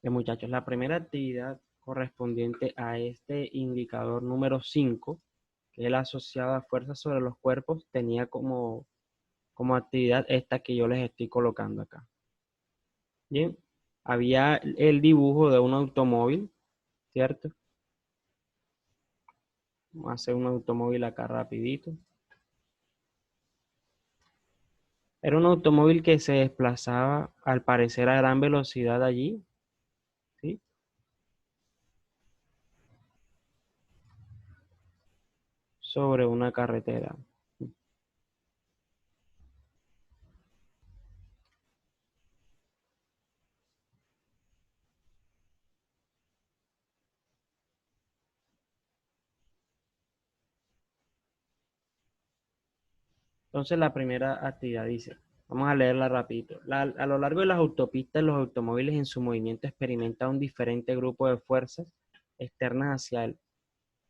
Muchachos, la primera actividad correspondiente a este indicador número 5, que es la asociada a fuerza sobre los cuerpos, tenía como actividad esta que yo les estoy colocando acá. Bien, había el dibujo de un automóvil, ¿cierto? Vamos a hacer un automóvil acá rapidito. Era un automóvil que se desplazaba, al parecer, a gran velocidad allí, ¿sí? Sobre una carretera. Entonces la primera actividad dice, vamos a leerla rapidito. A lo largo de las autopistas, los automóviles en su movimiento experimentan un diferente grupo de fuerzas externas hacia él.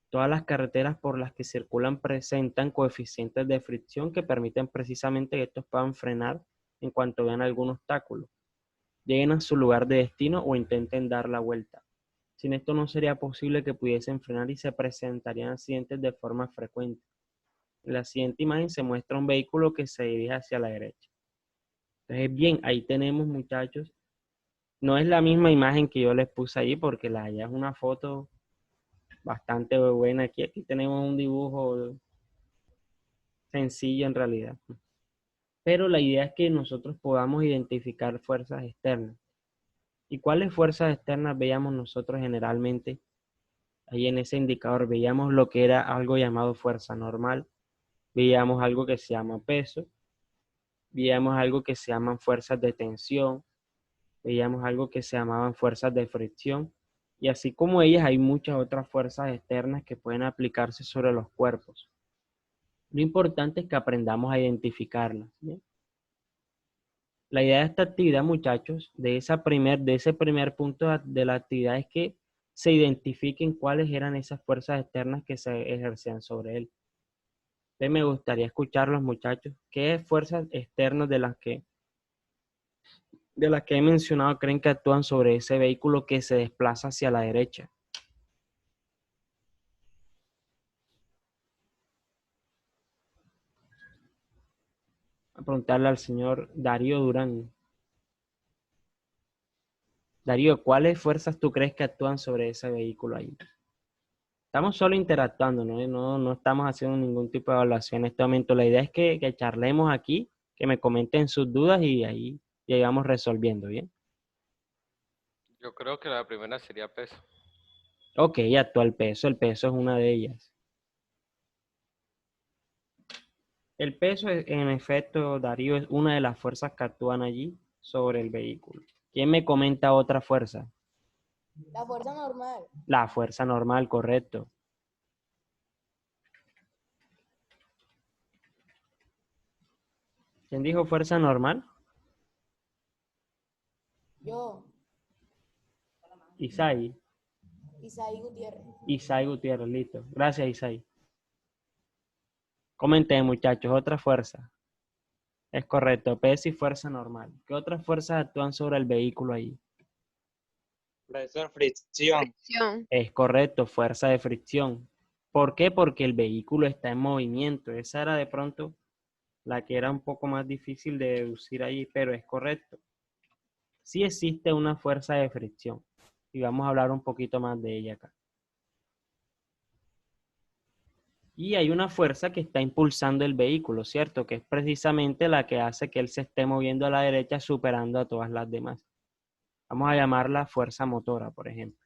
Todas las carreteras por las que circulan presentan coeficientes de fricción que permiten precisamente que estos puedan frenar en cuanto vean algún obstáculo, lleguen a su lugar de destino o intenten dar la vuelta. Sin esto no sería posible que pudiesen frenar y se presentarían accidentes de forma frecuente. En la siguiente imagen se muestra un vehículo que se dirige hacia la derecha. Entonces, bien, ahí tenemos, muchachos. No es la misma imagen que yo les puse ahí porque la allá es una foto bastante buena. Aquí tenemos un dibujo sencillo en realidad. Pero la idea es que nosotros podamos identificar fuerzas externas. ¿Y cuáles fuerzas externas veíamos nosotros generalmente? Ahí en ese indicador veíamos lo que era algo llamado fuerza normal, veíamos algo que se llama peso, veíamos algo que se llaman fuerzas de tensión, veíamos algo que se llamaban fuerzas de fricción, y así como ellas hay muchas otras fuerzas externas que pueden aplicarse sobre los cuerpos. Lo importante es que aprendamos a identificarlas, ¿bien? La idea de esta actividad, muchachos, de ese primer punto de la actividad es que se identifiquen cuáles eran esas fuerzas externas que se ejercían sobre él. Entonces me gustaría escuchar los muchachos, ¿qué fuerzas externas de las que he mencionado creen que actúan sobre ese vehículo que se desplaza hacia la derecha? A preguntarle al señor Darío Durán. Darío, ¿cuáles fuerzas tú crees que actúan sobre ese vehículo ahí? Estamos solo interactuando, ¿no? No estamos haciendo ningún tipo de evaluación en este momento. La idea es que charlemos aquí, que me comenten sus dudas y ahí llegamos resolviendo, ¿bien? Yo creo que la primera sería peso. Ok, actúa el peso es una de ellas. El peso, en efecto, Darío, es una de las fuerzas que actúan allí sobre el vehículo. ¿Quién me comenta otra fuerza? La fuerza normal. La fuerza normal, correcto. ¿Quién dijo fuerza normal? Yo, Isai. Isaí Gutiérrez. Isai Gutiérrez, listo. Gracias, Isai. Comenten, muchachos, otra fuerza. Es correcto, peso y fuerza normal. ¿Qué otras fuerzas actúan sobre el vehículo ahí? Profesor, fricción. Fricción. Es correcto, fuerza de fricción. ¿Por qué? Porque el vehículo está en movimiento. Esa era de pronto la que era un poco más difícil de deducir ahí, pero es correcto. Sí existe una fuerza de fricción y vamos a hablar un poquito más de ella acá. Y hay una fuerza que está impulsando el vehículo, ¿cierto? Que es precisamente la que hace que él se esté moviendo a la derecha superando a todas las demás. Vamos a llamarla fuerza motora, por ejemplo.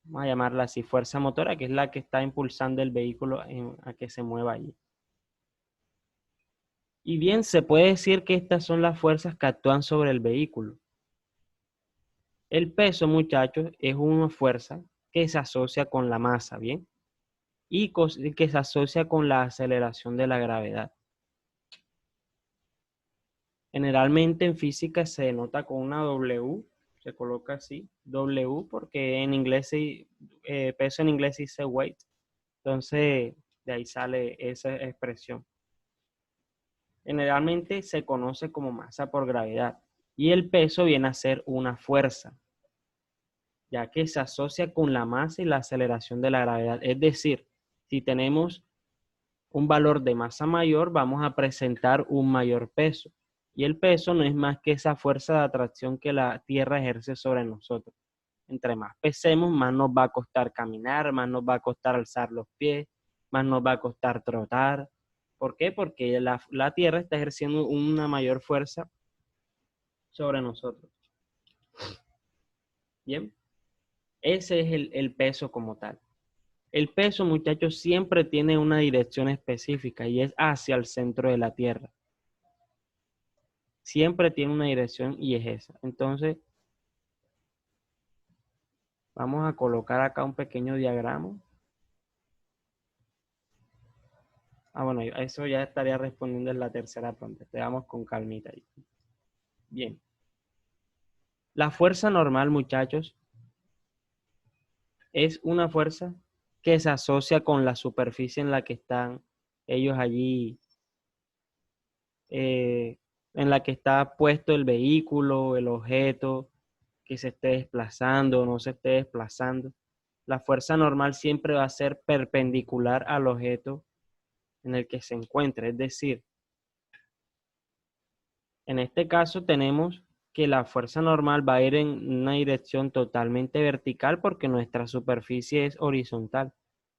Vamos a llamarla así, fuerza motora, que es la que está impulsando el vehículo a que se mueva allí. Y bien, se puede decir que estas son las fuerzas que actúan sobre el vehículo. El peso, muchachos, es una fuerza que se asocia con la masa, ¿bien? Y que se asocia con la aceleración de la gravedad. Generalmente en física se denota con una W, se coloca así, W, porque en inglés, peso en inglés dice weight. Entonces, de ahí sale esa expresión. generalmente se conoce como masa por gravedad. Y el peso viene a ser una fuerza, ya que se asocia con la masa y la aceleración de la gravedad. Es decir, si tenemos un valor de masa mayor, vamos a presentar un mayor peso. Y el peso no es más que esa fuerza de atracción que la Tierra ejerce sobre nosotros. Entre más pesemos, más nos va a costar caminar, más nos va a costar alzar los pies, más nos va a costar trotar. ¿Por qué? Porque la Tierra está ejerciendo una mayor fuerza sobre nosotros. Bien, ese es el peso como tal. El peso, muchachos, siempre tiene una dirección específica y es hacia el centro de la Tierra. Siempre tiene una dirección y es esa. Entonces, vamos a colocar acá un pequeño diagrama. Bueno, eso ya estaría respondiendo en la tercera pregunta. Veamos con calmita ahí. Bien. La fuerza normal, muchachos, es una fuerza que se asocia con la superficie en la que están ellos allí, en la que está puesto el vehículo, el objeto que se esté desplazando o no se esté desplazando. La fuerza normal siempre va a ser perpendicular al objeto en el que se encuentra. Es decir, en este caso tenemos que la fuerza normal va a ir en una dirección totalmente vertical porque nuestra superficie es horizontal.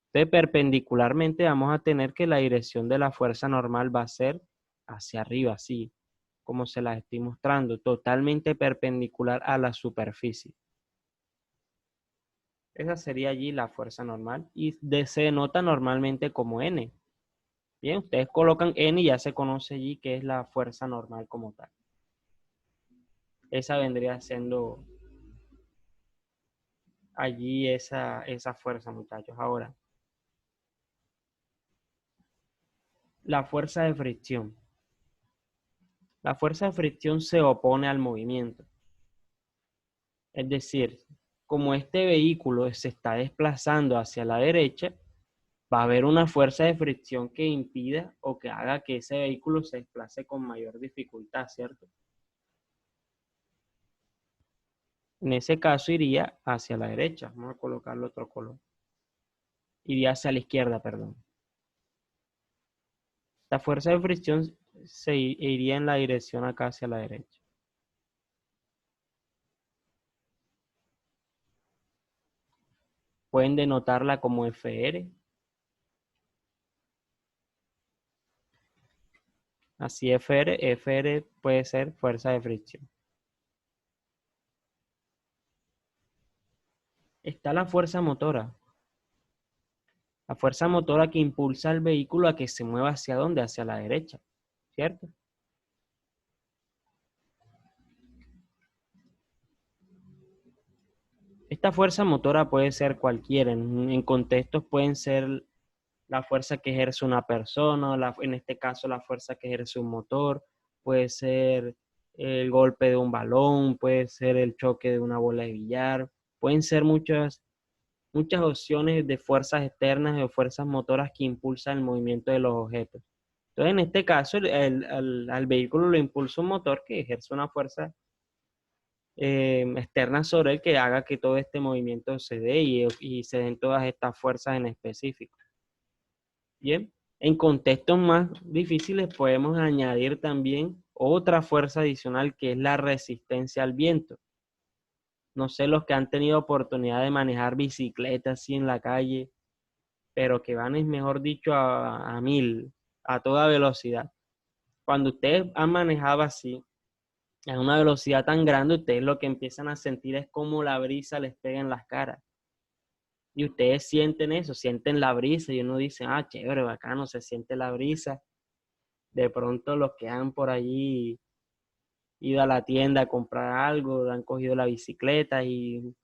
Entonces, perpendicularmente vamos a tener que la dirección de la fuerza normal va a ser hacia arriba, así como se la estoy mostrando, totalmente perpendicular a la superficie. Esa sería allí la fuerza normal y se denota normalmente como N. Bien, ustedes colocan N y ya se conoce allí que es la fuerza normal como tal. Esa vendría siendo allí esa fuerza, muchachos. Ahora, la fuerza de fricción. La fuerza de fricción se opone al movimiento. Es decir, como este vehículo se está desplazando hacia la derecha, va a haber una fuerza de fricción que impida o que haga que ese vehículo se desplace con mayor dificultad, ¿cierto? En ese caso iría hacia la derecha. Vamos a colocarle otro color. Iría hacia la izquierda, perdón. La fuerza de fricción se iría en la dirección acá hacia la derecha. Pueden denotarla como FR. Así FR puede ser fuerza de fricción. Está la fuerza motora. La fuerza motora que impulsa al vehículo a que se mueva hacia dónde, hacia la derecha, ¿cierto? Esta fuerza motora puede ser cualquiera. En contextos pueden ser la fuerza que ejerce una persona, en este caso la fuerza que ejerce un motor, puede ser el golpe de un balón, puede ser el choque de una bola de billar, pueden ser muchas opciones de fuerzas externas o fuerzas motoras que impulsan el movimiento de los objetos. Entonces, en este caso, al vehículo lo impulsa un motor que ejerce una fuerza externa sobre él que haga que todo este movimiento se dé y se den todas estas fuerzas en específico. Bien, en contextos más difíciles podemos añadir también otra fuerza adicional que es la resistencia al viento. No sé, los que han tenido oportunidad de manejar bicicletas así en la calle, pero que van, es mejor dicho, a 1000, a toda velocidad. Cuando ustedes han manejado así, a una velocidad tan grande, ustedes lo que empiezan a sentir es como la brisa les pega en las caras. Y ustedes sienten eso, sienten la brisa y uno dice, ah, chévere, bacano, se siente la brisa. De pronto los que han por allí ido a la tienda a comprar algo, han cogido la bicicleta y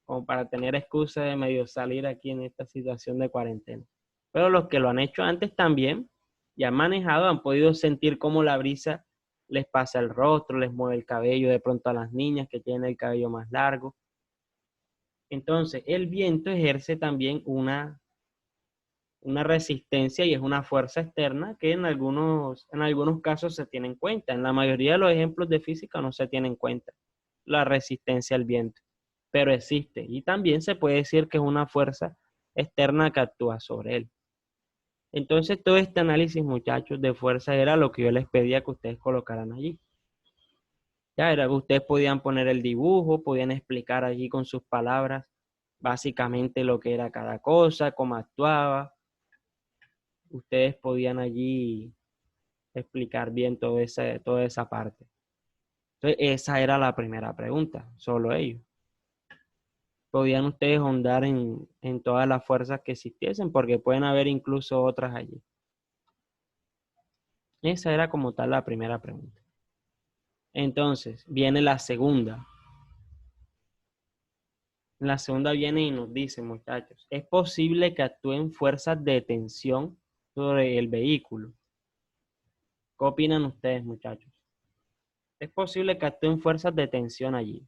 como para tener excusa de medio salir aquí en esta situación de cuarentena. Pero los que lo han hecho antes también, ya han manejado, han podido sentir cómo la brisa les pasa el rostro, les mueve el cabello, de pronto a las niñas que tienen el cabello más largo. Entonces, el viento ejerce también una una resistencia y es una fuerza externa que en algunos casos se tiene en cuenta. En la mayoría de los ejemplos de física no se tiene en cuenta la resistencia al viento, pero existe. Y también se puede decir que es una fuerza externa que actúa sobre él. Entonces, todo este análisis, muchachos, de fuerza era lo que yo les pedía que ustedes colocaran allí. Ya era que ustedes podían poner el dibujo, podían explicar allí con sus palabras básicamente lo que era cada cosa, cómo actuaba. Ustedes podían allí explicar bien toda esa parte. Entonces, esa era la primera pregunta, solo ellos. Podían ustedes ahondar en todas las fuerzas que existiesen, porque pueden haber incluso otras allí. Esa era como tal la primera pregunta. Entonces, viene la segunda. La segunda viene y nos dice, muchachos, ¿es posible que actúen fuerzas de tensión sobre el vehículo? ¿Qué opinan ustedes, muchachos? ¿Es posible que actúen fuerzas de tensión allí?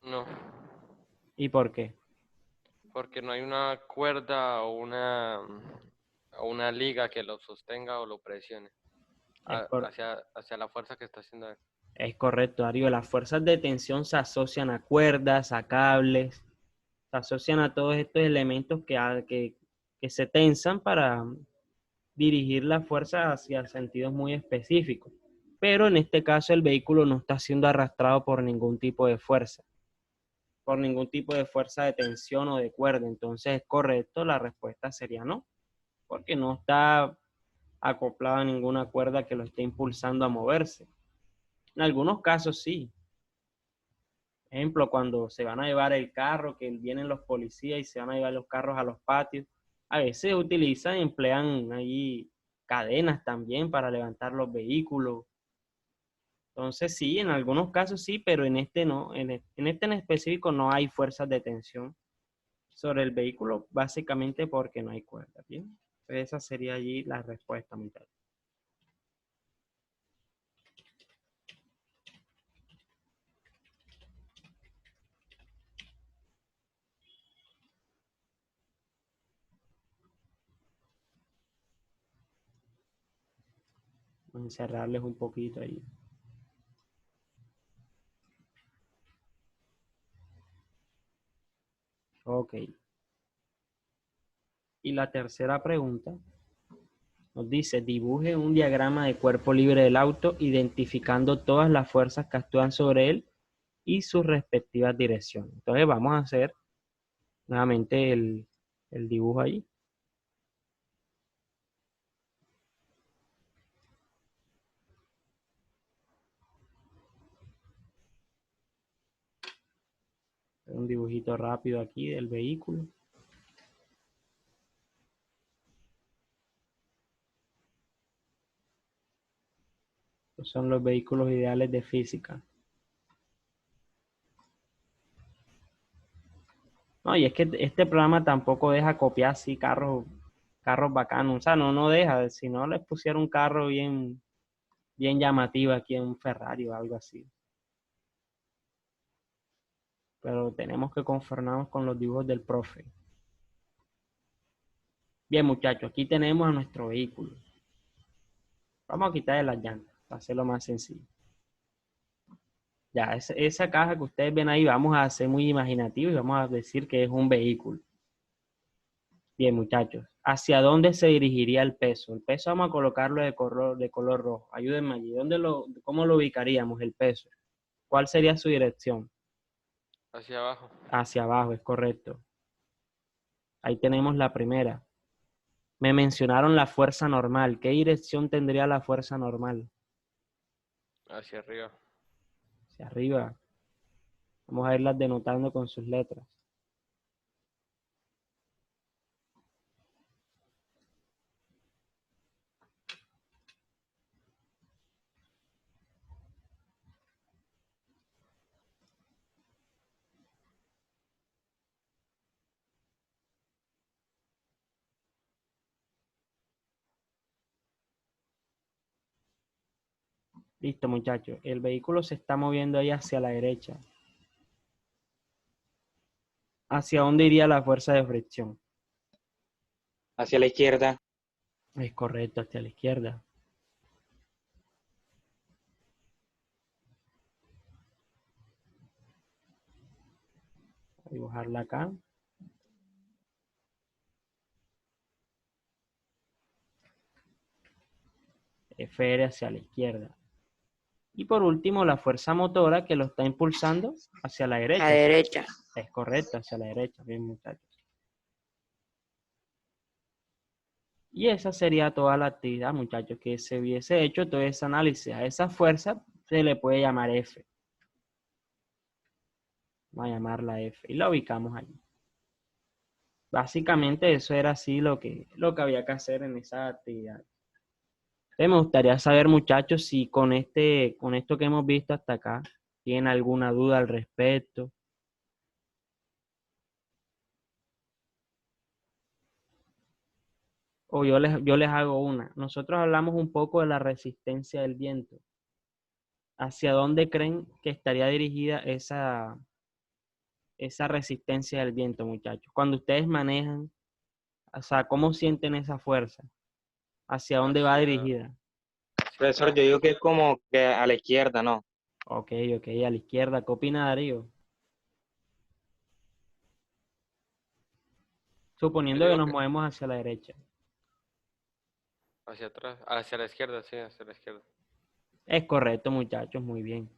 No, ¿Y por qué? porque no hay una cuerda o una liga que lo sostenga o lo presione Es, cor- hacia la fuerza que está haciendo él. es correcto, Darío. Las fuerzas de tensión se asocian a cuerdas, a cables, se asocian a todos estos elementos que se tensan para dirigir la fuerza hacia sentidos muy específicos. Pero en este caso el vehículo no está siendo arrastrado por ningún tipo de fuerza, de tensión o de cuerda. Entonces es correcto, la respuesta sería no, porque no está acoplado a ninguna cuerda que lo esté impulsando a moverse. En algunos casos sí. Ejemplo, cuando se van a llevar el carro, que vienen los policías y se van a llevar los carros a los patios, a veces emplean ahí cadenas también para levantar los vehículos. Entonces sí, en algunos casos sí, pero en este no, en este en específico no hay fuerzas de tensión sobre el vehículo, básicamente porque no hay cuerda, ¿bien? Entonces esa sería allí la respuesta, muchachos. Vamos a encerrarles un poquito ahí. Ok. Y la tercera pregunta nos dice, dibuje un diagrama de cuerpo libre del auto, identificando todas las fuerzas que actúan sobre él y sus respectivas direcciones. Entonces vamos a hacer nuevamente el dibujo ahí. Un dibujito rápido aquí del vehículo. Estos son los vehículos ideales de física. No, y es que este programa tampoco deja copiar así carros bacanos. O sea, no deja. Si no les pusiera un carro bien llamativo aquí en un Ferrari o algo así. Pero tenemos que conformarnos con los dibujos del profe. Bien, muchachos, aquí tenemos a nuestro vehículo. Vamos a quitarle las llantas para hacerlo más sencillo. Ya, esa caja que ustedes ven ahí, vamos a ser muy imaginativos y vamos a decir que es un vehículo. Bien, muchachos, ¿hacia dónde se dirigiría el peso? El peso vamos a colocarlo de color rojo. Ayúdenme allí. ¿Cómo lo ubicaríamos el peso? ¿Cuál sería su dirección? Hacia abajo. Hacia abajo, es correcto. Ahí tenemos la primera. Me mencionaron la fuerza normal. ¿Qué dirección tendría la fuerza normal? Hacia arriba. Hacia arriba. Vamos a irlas denotando con sus letras. Listo, muchachos. El vehículo se está moviendo ahí hacia la derecha. ¿Hacia dónde iría la fuerza de fricción? hacia la izquierda. Es correcto, hacia la izquierda. Voy a dibujarla acá. FR hacia la izquierda. Y por último, la fuerza motora que lo está impulsando hacia la derecha. A la derecha. Es correcto, hacia la derecha. Bien, muchachos. Y esa sería toda la actividad, muchachos, que se hubiese hecho todo ese análisis. A esa fuerza se le puede llamar F. Vamos a llamarla F. Y la ubicamos allí. Básicamente eso era así lo que había que hacer en esa actividad. Entonces, me gustaría saber, muchachos, si con esto que hemos visto hasta acá, tienen alguna duda al respecto. O yo les hago una. Nosotros hablamos un poco de la resistencia del viento. ¿Hacia dónde creen que estaría dirigida esa resistencia del viento, muchachos? Cuando ustedes manejan, o sea, ¿cómo sienten esa fuerza? ¿Hacia dónde va dirigida? Profesor, yo digo que es como que a la izquierda, ¿no? Ok, a la izquierda. ¿Qué opina Darío? Suponiendo Yo que digo nos que movemos hacia la derecha. hacia atrás, hacia la izquierda, sí, hacia la izquierda. Es correcto, muchachos, muy bien.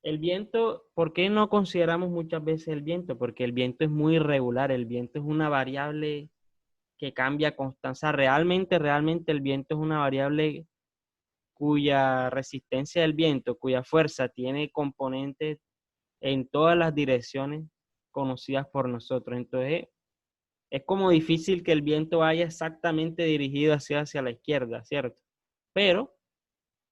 El viento, ¿por qué no consideramos muchas veces el viento? Porque el viento es muy irregular, el viento es una variable que cambia constante. O sea, realmente el viento es una variable cuya resistencia del viento, cuya fuerza tiene componentes en todas las direcciones conocidas por nosotros. Entonces, es como difícil que el viento vaya exactamente dirigido hacia la izquierda, ¿cierto? Pero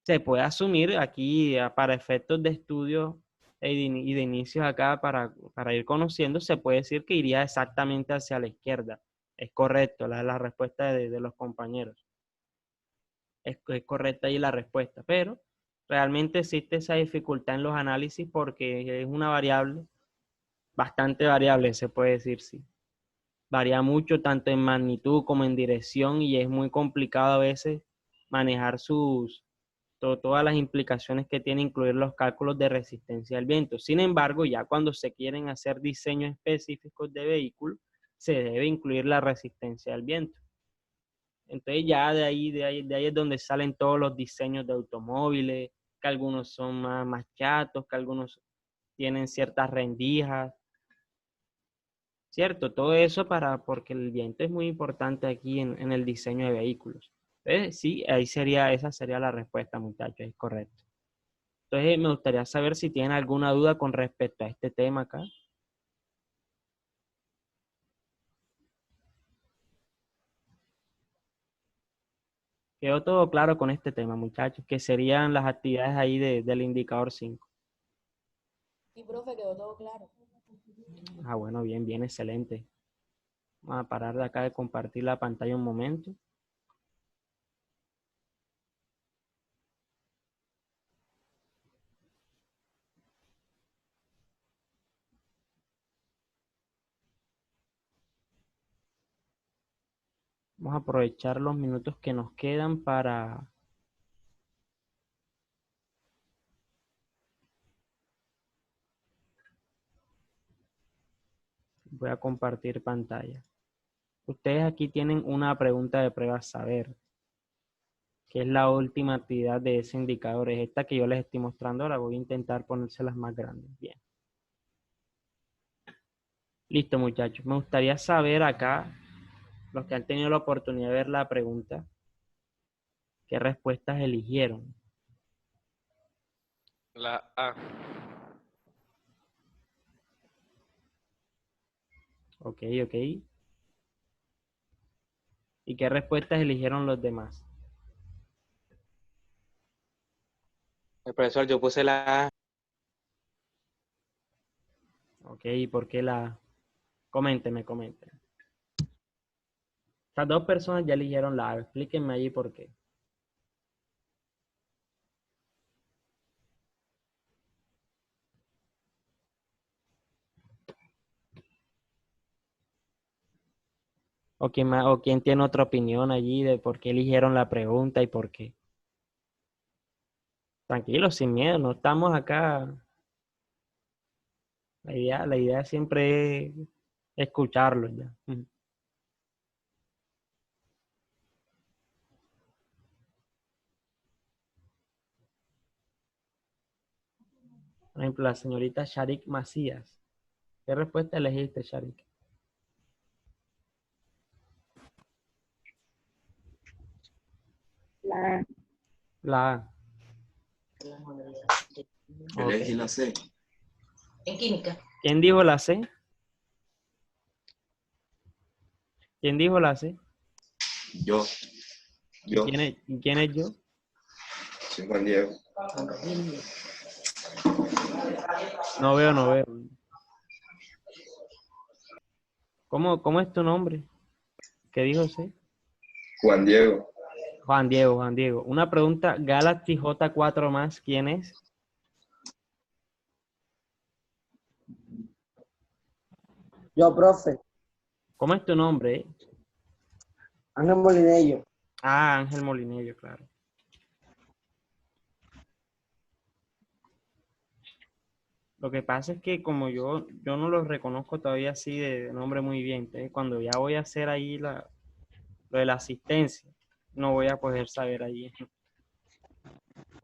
se puede asumir aquí para efectos de estudio y de inicios acá para ir conociendo, se puede decir que iría exactamente hacia la izquierda. Es correcto, la respuesta de los compañeros. Es correcta ahí la respuesta, pero realmente existe esa dificultad en los análisis porque es una variable, bastante variable, se puede decir, sí. Varía mucho tanto en magnitud como en dirección y es muy complicado a veces manejar todas las implicaciones que tiene incluir los cálculos de resistencia al viento. Sin embargo, ya cuando se quieren hacer diseños específicos de vehículos, se debe incluir la resistencia al viento. Entonces ya de ahí es donde salen todos los diseños de automóviles, que algunos son más chatos, que algunos tienen ciertas rendijas, ¿cierto? Todo eso porque el viento es muy importante aquí en el diseño de vehículos. Sí, esa sería la respuesta, muchachos, es correcto. Entonces me gustaría saber si tienen alguna duda con respecto a este tema acá. Quedó todo claro con este tema, muchachos, que serían las actividades ahí del indicador 5. Sí, profe, quedó todo claro. Ah, bueno, bien, bien, excelente. Vamos a parar de acá de compartir la pantalla un momento. Vamos a aprovechar los minutos que nos quedan para... Voy a compartir pantalla. Ustedes aquí tienen una pregunta de prueba a saber, que es la última actividad de ese indicador. Es esta que yo les estoy mostrando ahora. Voy a intentar ponérselas más grandes. Bien. Listo, muchachos. Me gustaría saber acá, los que han tenido la oportunidad de ver la pregunta, qué respuestas eligieron. La A. Ok. ¿Y qué respuestas eligieron los demás? El profesor, yo puse la A. Ok, ¿y por qué la...? Coméntenme. Estas dos personas ya eligieron la A. Explíquenme allí por qué. o quién tiene otra opinión allí de por qué eligieron la pregunta y por qué. Tranquilos, sin miedo, no estamos acá. La idea siempre es escucharlo ya. Por ejemplo, la señorita Sharik Macías. ¿Qué respuesta elegiste, Sharik? La A. La A. Yo elegí Ok. la C. En química. ¿Quién dijo la C? ¿Quién dijo la C? Yo. Yo. Y quién es yo? Soy Juan Diego. No veo, no veo. ¿Cómo es tu nombre? ¿Qué dijo C? Juan Diego. Juan Diego, Juan Diego. Una pregunta, Galaxy J4 más, ¿quién es? Yo, profe. ¿Cómo es tu nombre? Ángel Molinello. Ah, Ángel Molinello, claro. Lo que pasa es que como yo no los reconozco todavía así de nombre muy bien, entonces cuando ya voy a hacer ahí lo de la asistencia, no voy a poder saber allí.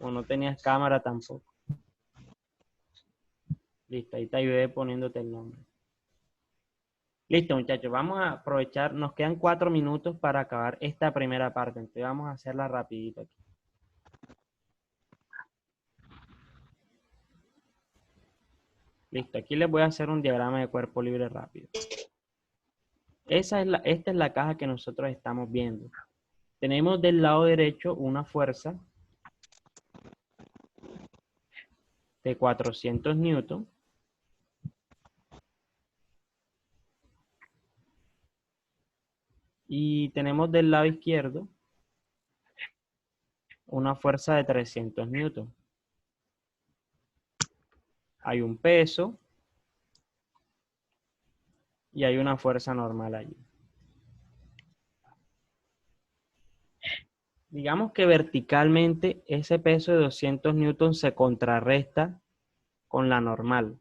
O no tenías cámara tampoco. Listo, ahí te ayudé poniéndote el nombre. Listo, muchachos, vamos a aprovechar, nos quedan 4 minutos para acabar esta primera parte, entonces vamos a hacerla rapidito aquí. Listo, aquí les voy a hacer un diagrama de cuerpo libre rápido. Esta es la caja que nosotros estamos viendo. Tenemos del lado derecho una fuerza de 400 newton. Y tenemos del lado izquierdo una fuerza de 300 newton. Hay un peso y hay una fuerza normal allí. Digamos que verticalmente ese peso de 200 newtons se contrarresta con la normal.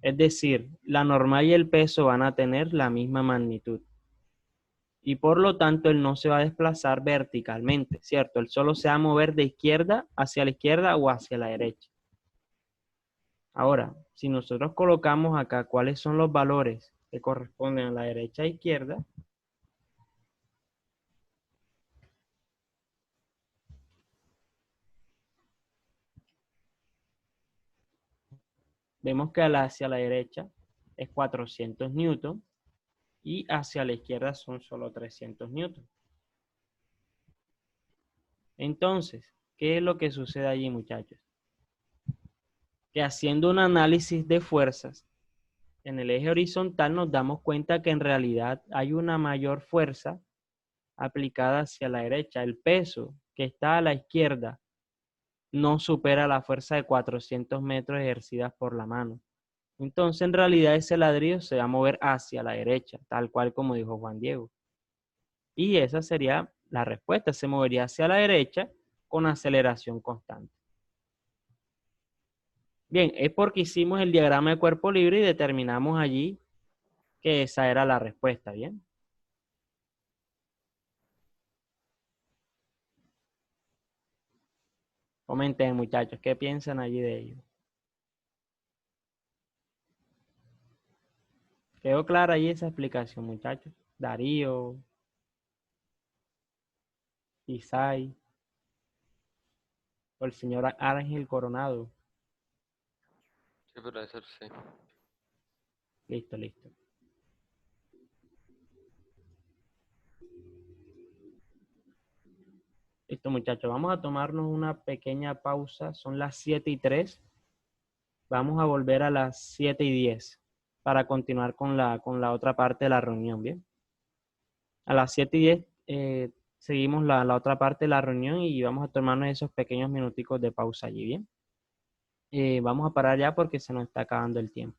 Es decir, la normal y el peso van a tener la misma magnitud. Y por lo tanto, él no se va a desplazar verticalmente, ¿cierto? Él solo se va a mover de izquierda hacia la izquierda o hacia la derecha. Ahora, si nosotros colocamos acá cuáles son los valores que corresponden a la derecha e izquierda, vemos que hacia la derecha es 400 newton y hacia la izquierda son solo 300 newton. Entonces, ¿qué es lo que sucede allí, muchachos? Que haciendo un análisis de fuerzas en el eje horizontal nos damos cuenta que en realidad hay una mayor fuerza aplicada hacia la derecha. El peso que está a la izquierda no supera la fuerza de 400 metros ejercidas por la mano. Entonces, en realidad, ese ladrillo se va a mover hacia la derecha, tal cual como dijo Juan Diego. Y esa sería la respuesta, se movería hacia la derecha con aceleración constante. Bien, es porque hicimos el diagrama de cuerpo libre y determinamos allí que esa era la respuesta, ¿bien? Comenten, muchachos, ¿qué piensan allí de ello? ¿Quedó clara allí esa explicación, muchachos? Darío, Isai, o el señor Ángel Coronado. Sí, profesor, sí. Listo, listo. Listo, muchachos, vamos a tomarnos una pequeña pausa. Son las 7:03. Vamos a volver a las 7:10 para continuar con la otra parte de la reunión, ¿bien? A las 7:10 seguimos la otra parte de la reunión y vamos a tomarnos esos pequeños minuticos de pausa allí, ¿bien? Vamos a parar ya porque se nos está acabando el tiempo.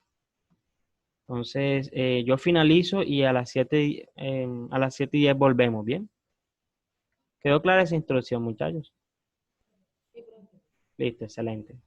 Entonces, yo finalizo y a las 7:10 volvemos, ¿bien? ¿Quedó clara esa instrucción, muchachos? Sí, profe. Listo, excelente.